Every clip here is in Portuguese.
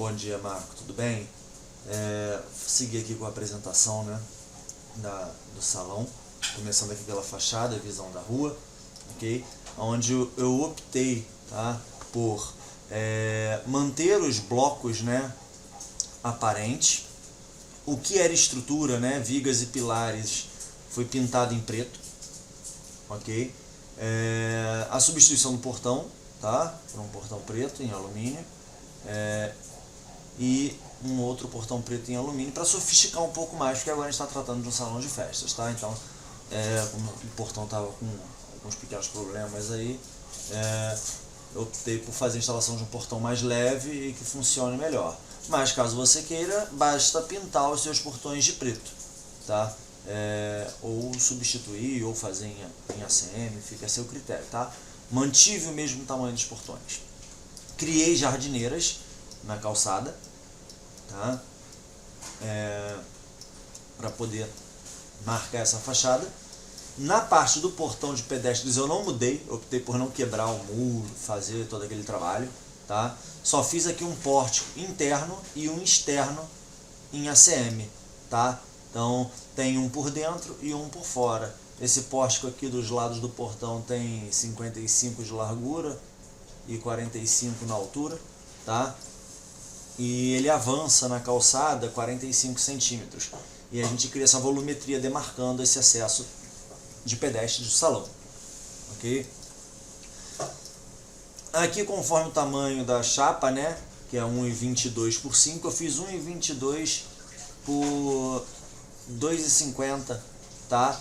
Bom dia, Marco, tudo bem? Seguir aqui com a apresentação, né, do salão, começando aqui pela fachada, visão da rua, ok? Onde eu optei, tá, por manter os blocos, né, aparentes. O que era estrutura, né, vigas e pilares, foi pintado em preto, ok? A substituição do portão, tá, por um portão preto em alumínio, e um outro portão preto em alumínio para sofisticar um pouco mais, porque agora a gente está tratando de um salão de festas, tá? Então, como o portão estava com alguns pequenos problemas aí, eu optei por fazer a instalação de um portão mais leve e que funcione melhor. Mas caso você queira, basta pintar os seus portões de preto, tá? Ou substituir, ou fazer em ACM, fica a seu critério, tá? Mantive o mesmo tamanho dos portões. Criei jardineiras na calçada, tá? Para poder marcar essa fachada. Na parte do portão de pedestres eu não mudei, optei por não quebrar o muro, fazer todo aquele trabalho, tá? Só fiz aqui um pórtico interno e um externo em ACM, tá? Então tem um por dentro e um por fora. Esse pórtico aqui dos lados do portão tem 55 de largura e 45 na altura, tá? E ele avança na calçada 45 centímetros. E a gente cria essa volumetria demarcando esse acesso de pedestres do salão, ok? Aqui, conforme o tamanho da chapa, né, que é 1,22 por 5, eu fiz 1,22 por 2,50, tá?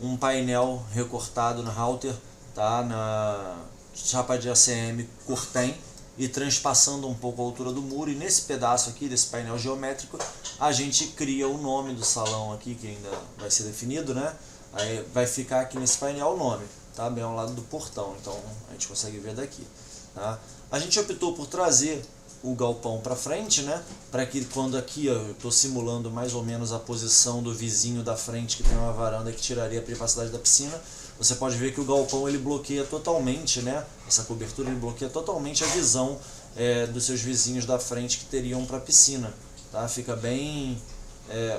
Um painel recortado na halter, tá? Na chapa de ACM Cortem, e transpassando um pouco a altura do muro, e nesse pedaço aqui, desse painel geométrico, a gente cria o nome do salão aqui, que ainda vai ser definido, né? Aí vai ficar aqui nesse painel o nome, tá? Bem ao lado do portão, então a gente consegue ver daqui, tá? A gente optou por trazer o galpão para frente, né? Para que quando aqui, ó, eu estou simulando mais ou menos a posição do vizinho da frente, que tem uma varanda que tiraria a privacidade da piscina, você pode ver que o galpão ele bloqueia totalmente, né? Essa cobertura ele bloqueia totalmente a visão dos seus vizinhos da frente que teriam para a piscina, tá? Fica bem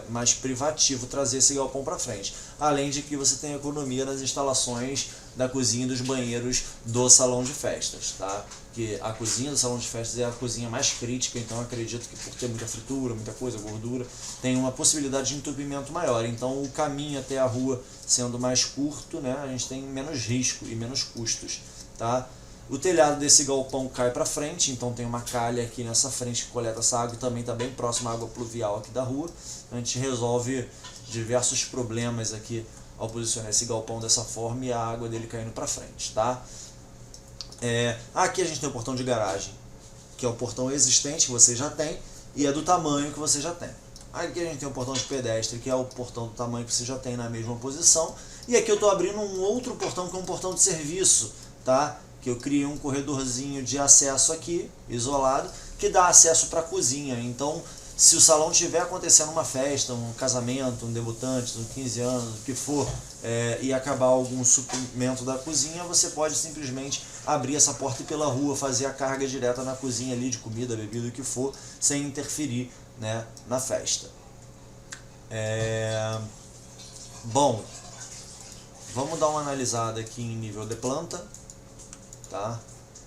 mais privativo trazer esse galpão para frente. Além de que você tem economia nas instalações da cozinha e dos banheiros do salão de festas, tá? Que a cozinha do salão de festas é a cozinha mais crítica, então acredito que por ter muita fritura, muita coisa, gordura, tem uma possibilidade de entupimento maior. Então o caminho até a rua sendo mais curto, né, a gente tem menos risco e menos custos, tá? O telhado desse galpão cai para frente, então tem uma calha aqui nessa frente que coleta essa água e também está bem próximo à água pluvial aqui da rua. A gente resolve diversos problemas aqui ao posicionar esse galpão dessa forma e a água dele caindo para frente, tá? Aqui a gente tem o portão de garagem, que é o portão existente que você já tem e é do tamanho que você já tem. Aqui a gente tem o portão de pedestre, que é o portão do tamanho que você já tem na mesma posição. E aqui eu estou abrindo um outro portão, que é um portão de serviço, tá? Que eu criei um corredorzinho de acesso aqui, isolado, que dá acesso para a cozinha. Então, se o salão tiver acontecendo uma festa, um casamento, um debutante, um 15 anos, o que for, e acabar algum suprimento da cozinha, você pode simplesmente abrir essa porta e pela rua fazer a carga direta na cozinha ali de comida, bebida, o que for, sem interferir, né, na festa. Bom, vamos dar uma analisada aqui em nível de planta, tá?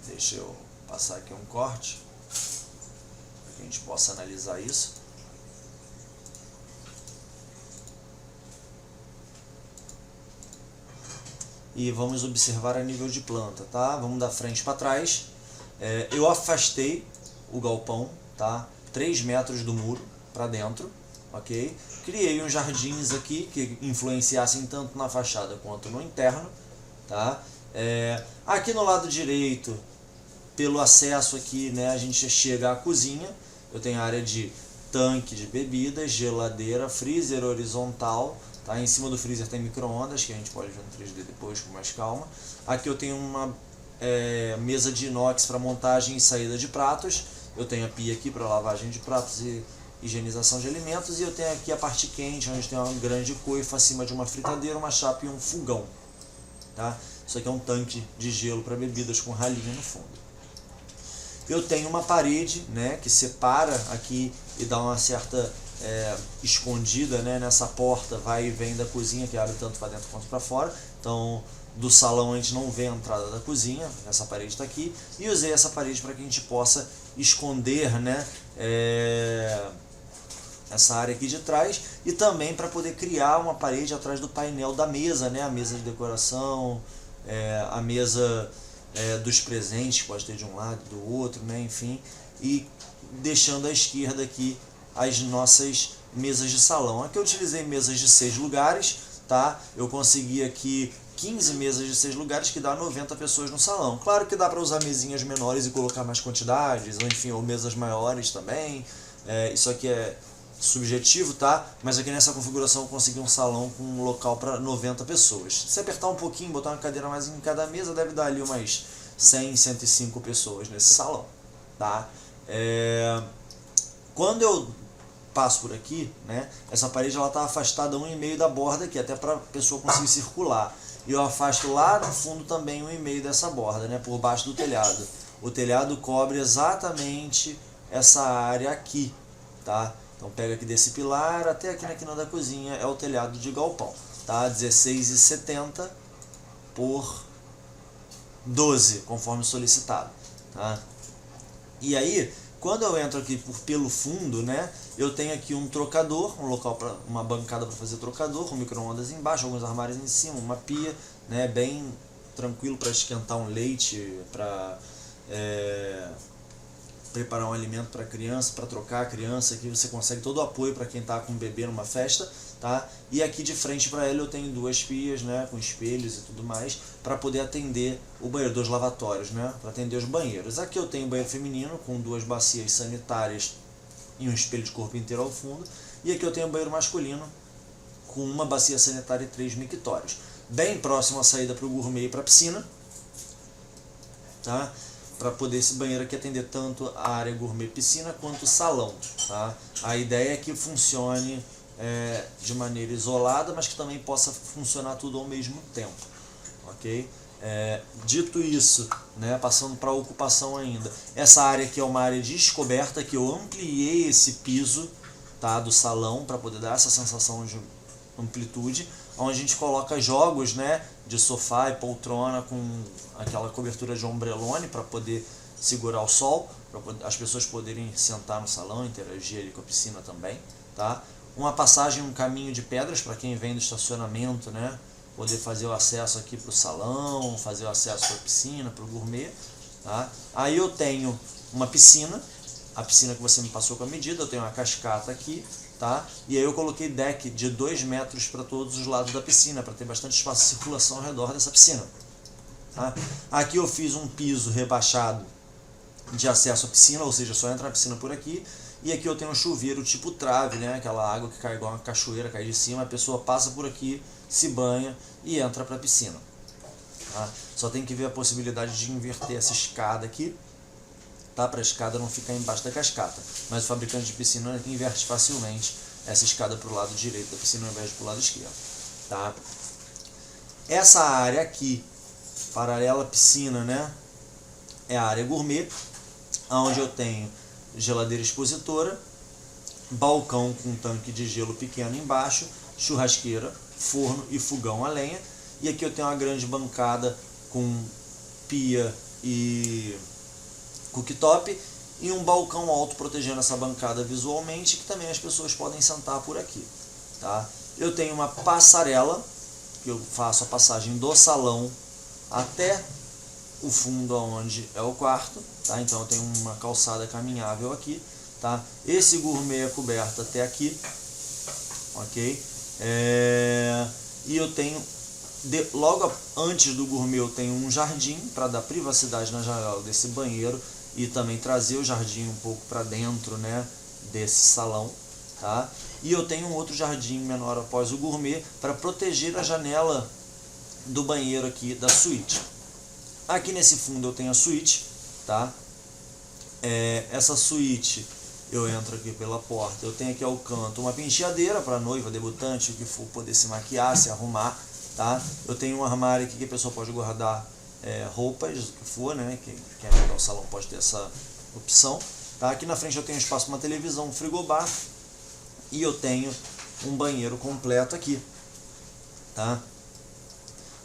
Deixa eu passar aqui um corte para que a gente possa analisar isso. E vamos observar a nível de planta, tá? Vamos da frente para trás. Eu afastei o galpão, tá? 3 metros do muro para dentro, ok? Criei uns jardins aqui que influenciassem tanto na fachada quanto no interno, tá? Aqui no lado direito, pelo acesso aqui, né, a gente chega à cozinha. Eu tenho área de tanque de bebidas, geladeira, freezer horizontal, tá? Em cima do freezer tem micro-ondas, que a gente pode ver no 3D depois com mais calma. Aqui eu tenho uma mesa de inox para montagem e saída de pratos. Eu tenho a pia aqui para lavagem de pratos e higienização de alimentos. E eu tenho aqui a parte quente, onde tem uma grande coifa acima de uma fritadeira, uma chapa e um fogão, tá? Isso aqui é um tanque de gelo para bebidas com ralinho no fundo. Eu tenho uma parede, né, que separa aqui e dá uma certa escondida, né, nessa porta, vai e vem da cozinha, que abre tanto para dentro quanto para fora. Então, do salão a gente não vê a entrada da cozinha, essa parede está aqui. E usei essa parede para que a gente possa esconder, né, essa área aqui de trás, e também para poder criar uma parede atrás do painel da mesa, né, a mesa de decoração, a mesa dos presentes, pode ter de um lado e do outro, né, enfim, e deixando à esquerda aqui as nossas mesas de salão. Aqui eu utilizei mesas de 6 lugares, tá? Eu consegui aqui 15 mesas de 6 lugares, que dá 90 pessoas no salão. Claro que dá para usar mesinhas menores e colocar mais quantidades, ou enfim, ou mesas maiores também. Isso aqui é subjetivo, tá? Mas aqui nessa configuração eu consegui um salão com um local para 90 pessoas. Se apertar um pouquinho, botar uma cadeira mais em cada mesa, deve dar ali umas 100, 105 pessoas nesse salão, tá? Quando eu passo por aqui, né, essa parede ela está afastada 1,5 da borda aqui, até para a pessoa conseguir circular. E eu afasto lá no fundo também 1,5 dessa borda, né, por baixo do telhado. O telhado cobre exatamente essa área aqui, tá? Então pega aqui desse pilar até aqui na quina da cozinha, é o telhado de galpão, tá? 16,70 por 12, conforme solicitado, tá? E aí, quando eu entro aqui pelo fundo, né, eu tenho aqui um trocador, um local para uma bancada para fazer trocador, um micro-ondas embaixo, alguns armários em cima, uma pia, né, bem tranquilo para esquentar um leite, para preparar um alimento para a criança, para trocar a criança. Aqui você consegue todo o apoio para quem está com um bebê numa festa, tá? E aqui de frente para ele eu tenho 2 pias, né, com espelhos e tudo mais, para poder atender o banheiro, 2 lavatórios, né, para atender os banheiros. Aqui eu tenho um banheiro feminino com 2 bacias sanitárias e um espelho de corpo inteiro ao fundo. E aqui eu tenho um banheiro masculino com uma bacia sanitária e 3 mictórios. Bem próximo à saída para o gourmet e para a piscina, tá? Para poder esse banheiro aqui atender tanto a área gourmet piscina quanto o salão, tá? A ideia é que funcione de maneira isolada, mas que também possa funcionar tudo ao mesmo tempo, ok? Dito isso, né, passando para a ocupação ainda, essa área aqui é uma área descoberta, que eu ampliei esse piso, tá, do salão para poder dar essa sensação de amplitude, onde a gente coloca jogos, né, de sofá e poltrona com aquela cobertura de ombrelone para poder segurar o sol, para as pessoas poderem sentar no salão, interagir ali com a piscina também, tá? Uma passagem, um caminho de pedras para quem vem do estacionamento, né, poder fazer o acesso aqui para o salão, fazer o acesso para a piscina, para o gourmet, tá? Aí eu tenho uma piscina, a piscina que você me passou com a medida, eu tenho uma cascata aqui, tá? E aí eu coloquei deck de 2 metros para todos os lados da piscina, para ter bastante espaço de circulação ao redor dessa piscina, tá? Aqui eu fiz um piso rebaixado de acesso à piscina, ou seja, só entra na piscina por aqui. E aqui eu tenho um chuveiro tipo trave, né? Aquela água que cai igual uma cachoeira, cai de cima, a pessoa passa por aqui, se banha e entra para a piscina, tá? Só tem que ver a possibilidade de inverter essa escada aqui, tá? Para a escada não ficar embaixo da cascata. Mas o fabricante de piscina inverte facilmente essa escada para o lado direito da piscina ao invés de para o lado esquerdo, tá? Essa área aqui, paralela à piscina, né, é a área gourmet, onde eu tenho geladeira expositora, balcão com tanque de gelo pequeno embaixo, churrasqueira, forno e fogão a lenha. E aqui eu tenho uma grande bancada com pia e cooktop e um balcão alto protegendo essa bancada visualmente, que também as pessoas podem sentar por aqui, tá? Eu tenho uma passarela, que eu faço a passagem do salão até o fundo onde é o quarto, tá? Então eu tenho uma calçada caminhável aqui, tá? Esse gourmet é coberto até aqui, ok? E eu tenho, logo antes do gourmet eu tenho um jardim para dar privacidade na janela desse banheiro e também trazer o jardim um pouco para dentro, né, desse salão, tá? E eu tenho um outro jardim menor após o gourmet para proteger a janela do banheiro aqui da suíte. Aqui nesse fundo eu tenho a suíte, tá? Essa suíte, eu entro aqui pela porta, eu tenho aqui ao canto uma penteadeira para noiva, debutante, o que for, poder se maquiar, se arrumar, tá? Eu tenho um armário aqui que a pessoa pode guardar roupas, o que for, né? Quem é o salão pode ter opção. Tá? Aqui na frente eu tenho espaço para uma televisão, um frigobar e eu tenho um banheiro completo aqui. Tá?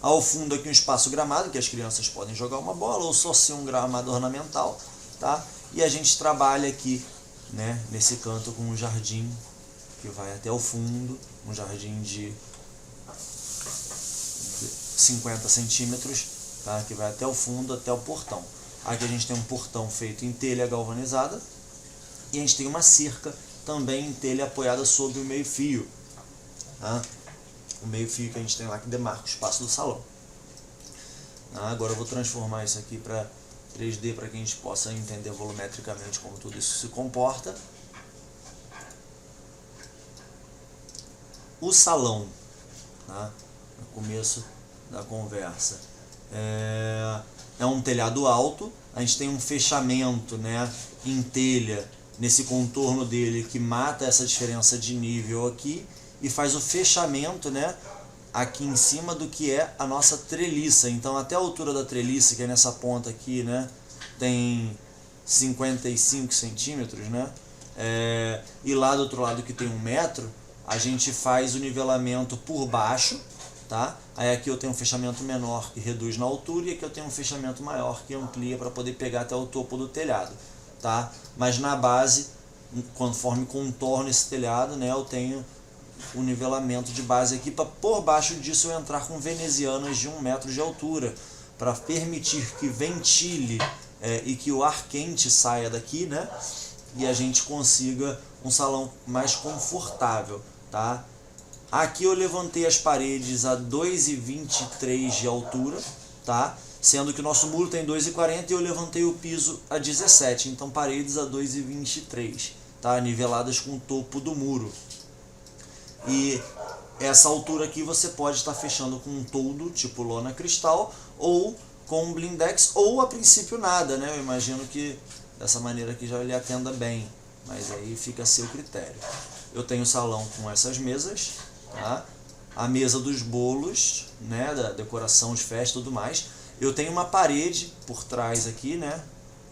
Ao fundo aqui um espaço gramado, que as crianças podem jogar uma bola ou só ser um gramado ornamental. Tá? E a gente trabalha aqui, né, nesse canto com um jardim que vai até o fundo, um jardim de 50 centímetros, tá? Que vai até o fundo, até o portão. Aqui a gente tem um portão feito em telha galvanizada e a gente tem uma cerca também em telha apoiada sobre o meio-fio. Tá? O meio-fio que a gente tem lá que demarca o espaço do salão. Tá? Agora eu vou transformar isso aqui para 3D para que a gente possa entender volumetricamente como tudo isso se comporta. O salão, tá? No começo da conversa, é um telhado alto, a gente tem um fechamento, né, em telha nesse contorno dele que mata essa diferença de nível aqui e faz o fechamento, né, aqui em cima do que é a nossa treliça. Então até a altura da treliça, que é nessa ponta aqui, né, tem 55 centímetros, né, e lá do outro lado que tem 1 metro, a gente faz o nivelamento por baixo, tá? Aí aqui eu tenho um fechamento menor que reduz na altura e aqui eu tenho um fechamento maior que amplia para poder pegar até o topo do telhado, tá? Mas na base, conforme contorno esse telhado, né, eu tenho o nivelamento de base aqui para por baixo disso eu entrar com venezianas de 1 metro de altura para permitir que ventile e que o ar quente saia daqui, né? E a gente consiga um salão mais confortável, tá? Aqui eu levantei as paredes a 2,23 de altura, tá? Sendo que o nosso muro tem 2,40 e eu levantei o piso a 17, então paredes a 2,23, tá? Niveladas com o topo do muro. E essa altura aqui você pode estar fechando com um toldo, tipo lona cristal, ou com um blindex, ou a princípio nada, né? Eu imagino que dessa maneira aqui já lhe atenda bem, mas aí fica a seu critério. Eu tenho salão com essas mesas, tá? A mesa dos bolos, né, da decoração de festa e tudo mais. Eu tenho uma parede por trás aqui, né,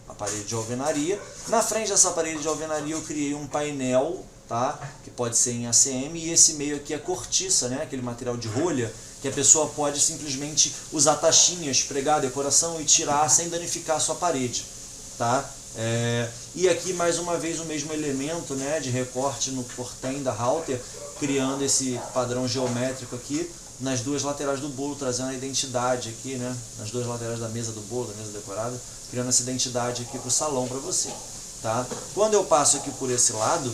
a parede de alvenaria. Na frente dessa parede de alvenaria eu criei um painel, tá, que pode ser em ACM, e esse meio aqui é cortiça, né, aquele material de rolha que a pessoa pode simplesmente usar taxinhas, pregar a decoração e tirar sem danificar a sua parede, tá? E aqui mais uma vez o mesmo elemento, né, de recorte no portem da Halter, criando esse padrão geométrico aqui nas duas laterais do bolo, trazendo a identidade aqui, né, nas duas laterais da mesa do bolo, da mesa decorada, criando essa identidade aqui para o salão para você, tá? Quando eu passo aqui por esse lado,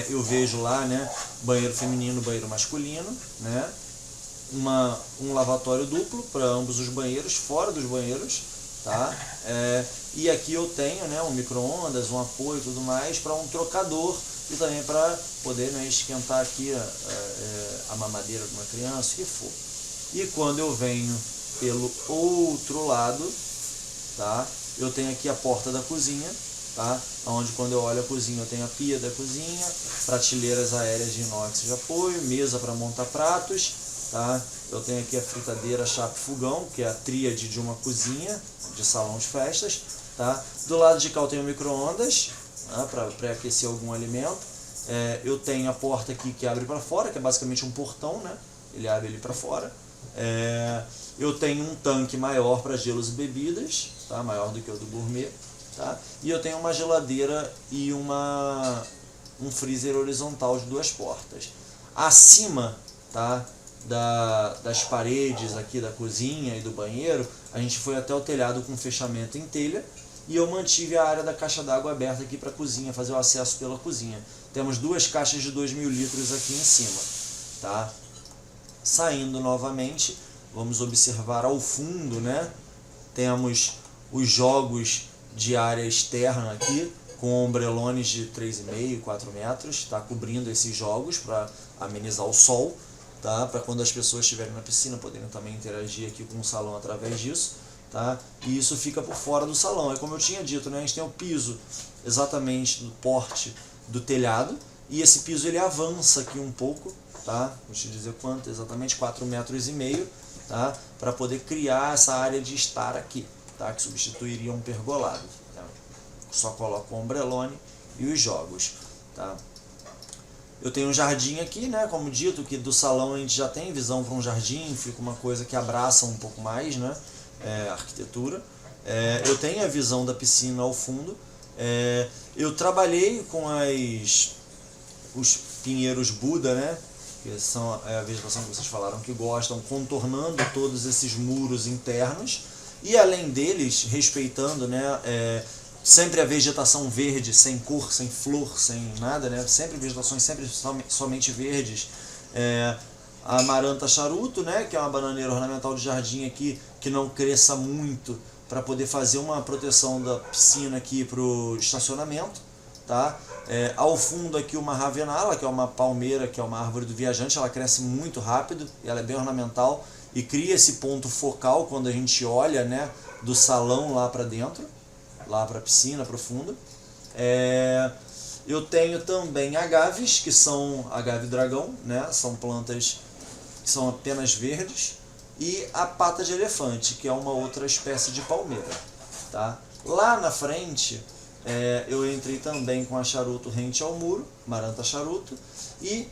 eu vejo lá, né, banheiro feminino, banheiro masculino, né, um lavatório duplo para ambos os banheiros, fora dos banheiros, tá? E aqui eu tenho, né, um micro-ondas, um apoio e tudo mais para um trocador e também para poder, né, esquentar aqui a mamadeira de uma criança, o que for. E quando eu venho pelo outro lado, tá, eu tenho aqui a porta da cozinha, tá, onde quando eu olho a cozinha eu tenho a pia da cozinha, prateleiras aéreas de inox de apoio, mesa para montar pratos, tá? Eu tenho aqui a fritadeira, chapa e fogão, que é a tríade de uma cozinha de salão de festas, tá? Do lado de cá eu tenho micro-ondas, tá, para pré-aquecer algum alimento. Eu tenho a porta aqui que abre para fora, que é basicamente um portão, né? Ele abre ali para fora. Eu tenho um tanque maior para gelos e bebidas, tá? Maior do que o do gourmet, tá? E eu tenho uma geladeira e um freezer horizontal de 2 portas. Acima, tá, das paredes aqui da cozinha e do banheiro, a gente foi até o telhado com fechamento em telha e eu mantive a área da caixa d'água aberta aqui para a cozinha, fazer o acesso pela cozinha. Temos 2 caixas de 2.000 litros aqui em cima, tá? Saindo novamente, vamos observar ao fundo, né? Temos os jogos de área externa aqui, com ombrelones de 3,5, 4 metros, tá? Cobrindo esses jogos para amenizar o sol, tá? Para quando as pessoas estiverem na piscina poderem também interagir aqui com o salão através disso, tá? E isso fica por fora do salão. É como eu tinha dito, né? A gente tem o piso exatamente do porte do telhado e esse piso ele avança aqui um pouco, tá? Vou te dizer quanto, exatamente 4,5 metros, tá? Para poder criar essa área de estar aqui, tá? Que substituiria um pergolado, tá? só coloco o ombrelone e os jogos, tá? Eu tenho um jardim aqui, né, como dito, que do salão a gente já tem visão para um jardim, fica uma coisa que abraça um pouco mais, né, a arquitetura. Eu tenho a visão da piscina ao fundo. Eu trabalhei com os pinheiros Buda, né, que são a vegetação que vocês falaram que gostam, contornando todos esses muros internos, e além deles, respeitando, né, sempre a vegetação verde, sem cor, sem flor, sem nada, né? Sempre vegetações sempre somente verdes. A amaranta charuto, né? Que é uma bananeira ornamental de jardim aqui, que não cresça muito, para poder fazer uma proteção da piscina aqui para o estacionamento, tá? Ao fundo aqui uma ravenala, que é uma palmeira, que é uma árvore do viajante, ela cresce muito rápido, ela é bem ornamental e cria esse ponto focal quando a gente olha, né, do salão lá para dentro, lá para a piscina profunda. Eu tenho também agaves, que são agave dragão, né? São plantas que são apenas verdes, e a pata de elefante, que é uma outra espécie de palmeira, tá? Lá na frente, eu entrei também com a charuto rente ao muro, maranta charuto, e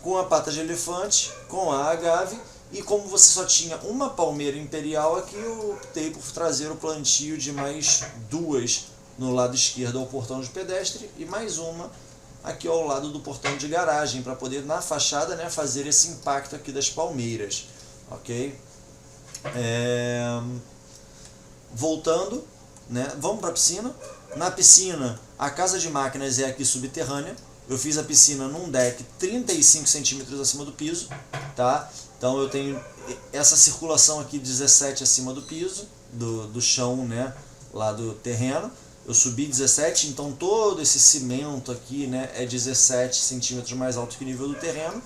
com a pata de elefante, com a agave. E como você só tinha uma palmeira imperial aqui, eu optei por trazer o plantio de mais duas no lado esquerdo ao portão de pedestre e mais uma aqui ao lado do portão de garagem, para poder na fachada, né, fazer esse impacto aqui das palmeiras, ok? Voltando, né, vamos para a piscina. Na piscina, a casa de máquinas é aqui subterrânea. Eu fiz a piscina num deck 35 centímetros acima do piso, tá? Então eu tenho essa circulação aqui 17 acima do piso, do chão, né, lá do terreno. Eu subi 17, então todo esse cimento aqui, né, é 17 centímetros mais alto que o nível do terreno,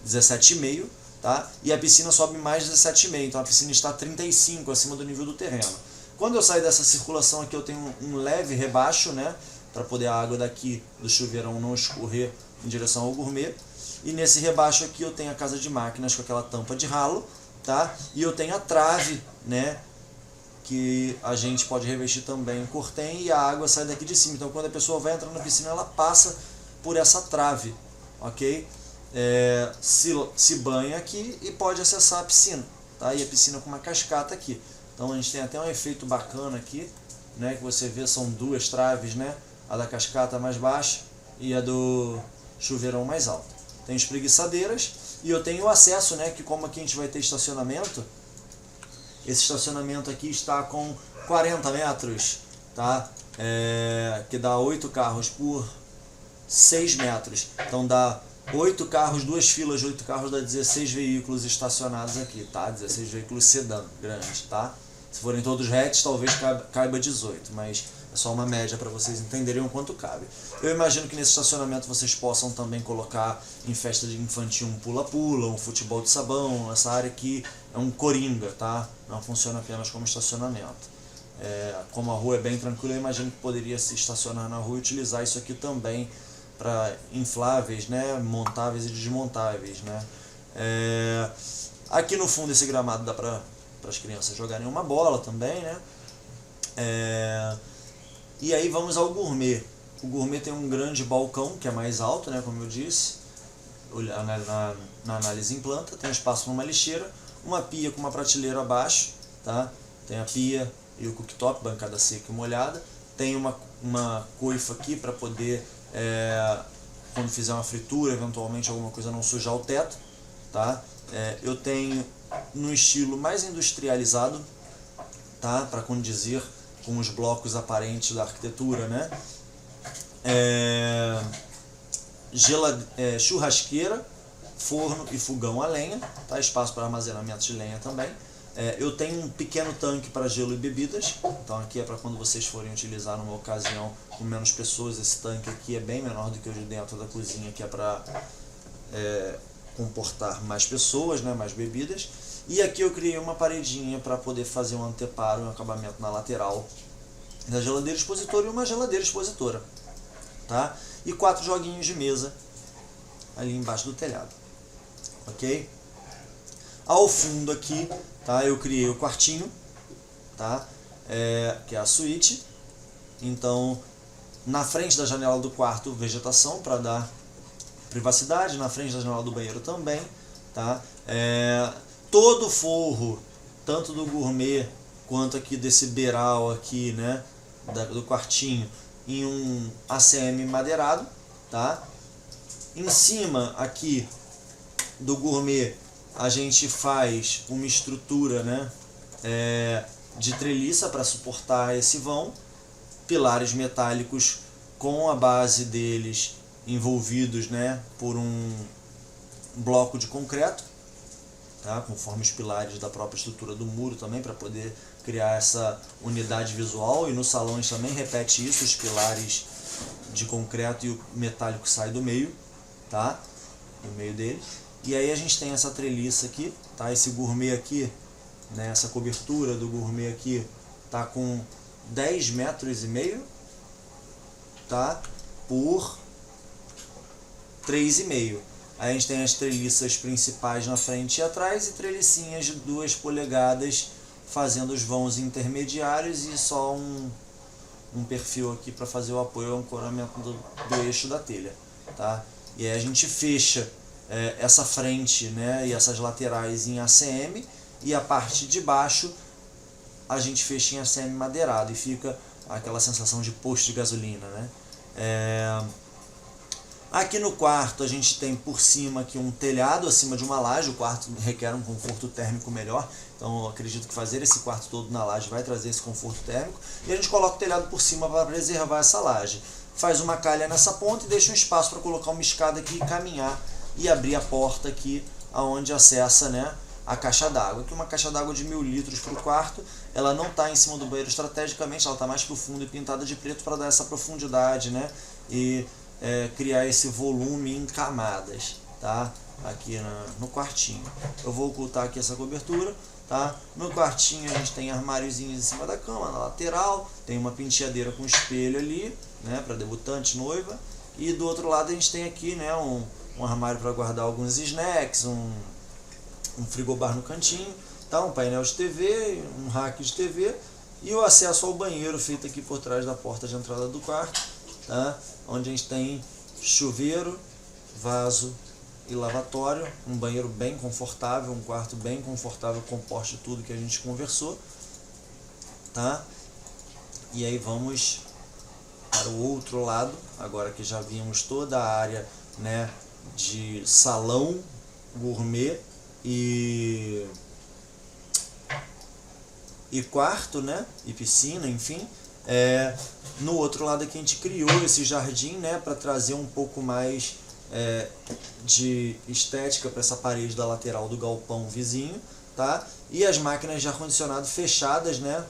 17,5, tá? E a piscina sobe mais 17,5, então a piscina está 35 acima do nível do terreno. Quando eu saio dessa circulação aqui, eu tenho um leve rebaixo, né, para poder a água daqui do chuveirão não escorrer em direção ao gourmet. E nesse rebaixo aqui eu tenho a casa de máquinas com aquela tampa de ralo, tá? E eu tenho a trave, né, que a gente pode revestir também em cortem, e a água sai daqui de cima. Então quando a pessoa vai entrar na piscina, ela passa por essa trave, ok? Se banha aqui e pode acessar a piscina, tá? E a piscina com uma cascata aqui. Então a gente tem até um efeito bacana aqui, né, que você vê, são duas traves, né? A da cascata mais baixa e a do chuveirão mais alta. Tem espreguiçadeiras e eu tenho o acesso, né, que como aqui a gente vai ter estacionamento, esse estacionamento aqui está com 40 metros, tá? Que dá 8 carros por 6 metros. Então dá 8 carros, duas filas de 8 carros, dá 16 veículos estacionados aqui, tá? 16 veículos sedã grandes, tá? Se forem todos hatch, talvez caiba 18, mas é só uma média para vocês entenderem o quanto cabe. Eu imagino que nesse estacionamento vocês possam também colocar em festa de infantil um pula-pula, um futebol de sabão. Essa área aqui é um coringa, tá? Não funciona apenas como estacionamento. Como a rua é bem tranquila, eu imagino que poderia se estacionar na rua e utilizar isso aqui também para infláveis, né? Montáveis e desmontáveis, né? Aqui no fundo esse gramado dá para as crianças jogarem uma bola também, né? E aí vamos ao gourmet. O gourmet tem um grande balcão, que é mais alto, né, como eu disse, na análise em planta. Tem espaço para uma lixeira, uma pia com uma prateleira abaixo, tá? Tem a pia e o cooktop, bancada seca e molhada. Tem uma coifa aqui para poder, quando fizer uma fritura, eventualmente alguma coisa não sujar o teto, tá? Eu tenho no estilo mais industrializado, tá? Para condizer com os blocos aparentes da arquitetura, né? Churrasqueira, forno e fogão a lenha, tá? Espaço para armazenamento de lenha também. Eu tenho um pequeno tanque para gelo e bebidas, então aqui é para quando vocês forem utilizar numa ocasião com menos pessoas. Esse tanque aqui é bem menor do que o de dentro da cozinha, que é para comportar mais pessoas, né? Mais bebidas. E aqui eu criei uma paredinha para poder fazer um anteparo, um acabamento na lateral da geladeira expositora e uma geladeira expositora, tá? E 4 joguinhos de mesa ali embaixo do telhado, ok? Ao fundo aqui, tá? Eu criei o quartinho, tá? Que é a suíte. Então Na frente da janela do quarto, vegetação para dar privacidade, na frente da janela do banheiro também, tá? Todo o forro, tanto do gourmet quanto aqui desse beiral aqui, né, do quartinho, em um ACM madeirado, tá? Em cima aqui do gourmet a gente faz uma estrutura, né, de treliça para suportar esse vão, pilares metálicos com a base deles envolvidos, né, por um bloco de concreto, tá, conforme os pilares da própria estrutura do muro também, para poder criar essa unidade visual. E no salão a gente também repete isso, os pilares de concreto e o metálico sai do meio, tá, do meio dele. E aí a gente tem essa treliça aqui, tá, esse gourmet aqui, né, essa cobertura do gourmet aqui tá com 10,5 metros, tá, por 3,5. Aí a gente tem as treliças principais na frente e atrás e trelicinhas de 2 polegadas fazendo os vãos intermediários e só um perfil aqui para fazer o apoio ao ancoramento do eixo da telha, tá? E aí a gente fecha essa frente, né, e essas laterais em ACM, e a parte de baixo a gente fecha em ACM madeirado e fica aquela sensação de posto de gasolina, né? Aqui no quarto a gente tem por cima aqui um telhado acima de uma laje. O quarto requer um conforto térmico melhor, então eu acredito que fazer esse quarto todo na laje vai trazer esse conforto térmico. E a gente coloca o telhado por cima para preservar essa laje. Faz uma calha nessa ponta e deixa um espaço para colocar uma escada aqui e caminhar e abrir a porta aqui aonde acessa, né, a caixa d'água. Aqui uma caixa d'água de 1000 litros para o quarto. Ela não está em cima do banheiro estrategicamente, ela está mais para o fundo e pintada de preto para dar essa profundidade, né, e criar esse volume em camadas, tá? Aqui no quartinho. Eu vou ocultar aqui essa cobertura, tá? No quartinho a gente tem armáriozinhos em cima da cama, na lateral, tem uma penteadeira com espelho ali, né, para debutante, noiva, e do outro lado a gente tem aqui, né, um armário para guardar alguns snacks, um frigobar no cantinho, tá? Um painel de TV, um rack de TV e o acesso ao banheiro feito aqui por trás da porta de entrada do quarto, tá? Onde a gente tem chuveiro, vaso e lavatório, um banheiro bem confortável, um quarto bem confortável, composto de tudo que a gente conversou, tá? E aí vamos para o outro lado, agora que já vimos toda a área, né, de salão, gourmet e quarto, né, e piscina, enfim. No outro lado aqui a gente criou esse jardim, né, para trazer um pouco mais de estética para essa parede da lateral do galpão vizinho, tá? E as máquinas de ar-condicionado fechadas, né,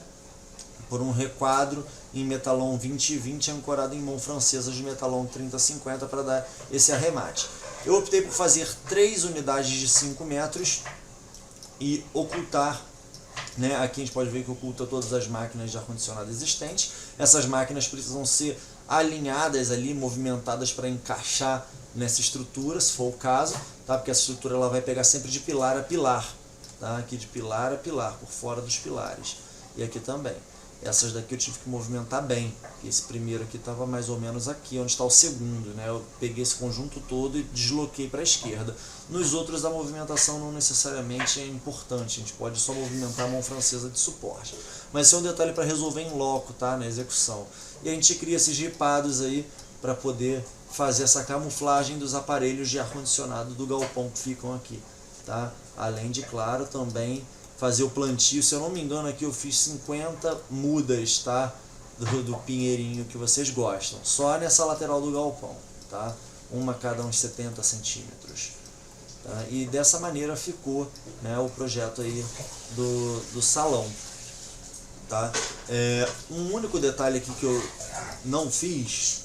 por um requadro em metalon 20/20 ancorado em mão francesa de metalon 30/50 para dar esse arremate. Eu optei por fazer 3 unidades de 5 metros e ocultar, né, aqui a gente pode ver que oculta todas as máquinas de ar-condicionado existentes. Essas máquinas precisam ser alinhadas ali, movimentadas para encaixar nessa estrutura, se for o caso, tá? Porque essa estrutura ela vai pegar sempre de pilar a pilar, tá? Aqui de pilar a pilar, por fora dos pilares. E aqui também. Essas daqui eu tive que movimentar bem. Esse primeiro aqui estava mais ou menos aqui, onde está o segundo, né? Eu peguei esse conjunto todo e desloquei para a esquerda. Nos outros a movimentação não necessariamente é importante, a gente pode só movimentar a mão francesa de suporte. Mas esse é um detalhe para resolver em loco, tá? Na execução. E a gente cria esses ripados aí para poder fazer essa camuflagem dos aparelhos de ar-condicionado do galpão que ficam aqui, tá? Além de, claro, também fazer o plantio. Se eu não me engano aqui eu fiz 50 mudas, tá? Do pinheirinho que vocês gostam, só nessa lateral do galpão, tá? Uma cada uns 70 centímetros. Tá? E dessa maneira ficou, né, o projeto aí do salão. Tá? Um único detalhe aqui que eu não fiz,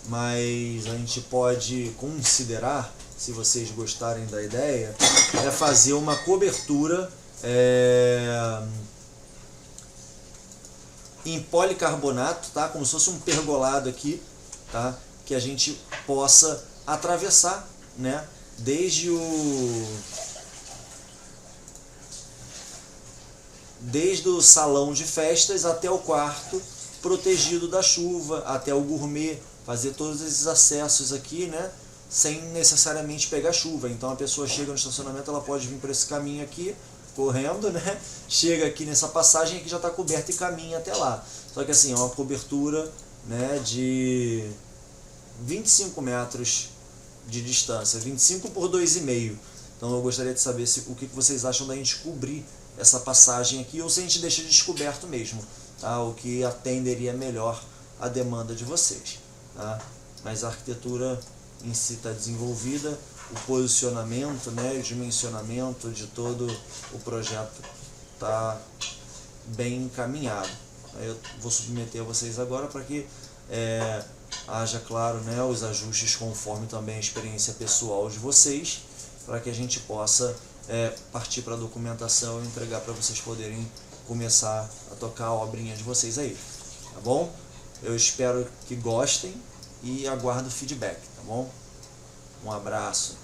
mas a gente pode considerar, se vocês gostarem da ideia, é fazer uma cobertura em policarbonato, tá? Como se fosse um pergolado aqui, tá? Que a gente possa atravessar, né? Desde o salão de festas até o quarto, protegido da chuva, até o gourmet fazer todos esses acessos aqui, né, sem necessariamente pegar chuva. Então a pessoa chega no estacionamento, ela pode vir por esse caminho aqui, correndo, né, chega aqui nessa passagem que já está coberta e caminha até lá. Só que assim, é uma cobertura, né, de 25 metros de distância, 25 por 2,5. Então eu gostaria de saber o que vocês acham da gente cobrir essa passagem aqui, ou se a gente deixa descoberto mesmo, tá? O que atenderia melhor a demanda de vocês, tá? Mas a arquitetura em si está desenvolvida, o posicionamento, né, o dimensionamento de todo o projeto está bem encaminhado. Eu vou submeter a vocês agora para que haja, claro, né, os ajustes conforme também a experiência pessoal de vocês, para que a gente possa partir para a documentação e entregar para vocês poderem começar a tocar a obrinha de vocês aí, tá bom? Eu espero que gostem e aguardo o feedback, tá bom? Um abraço.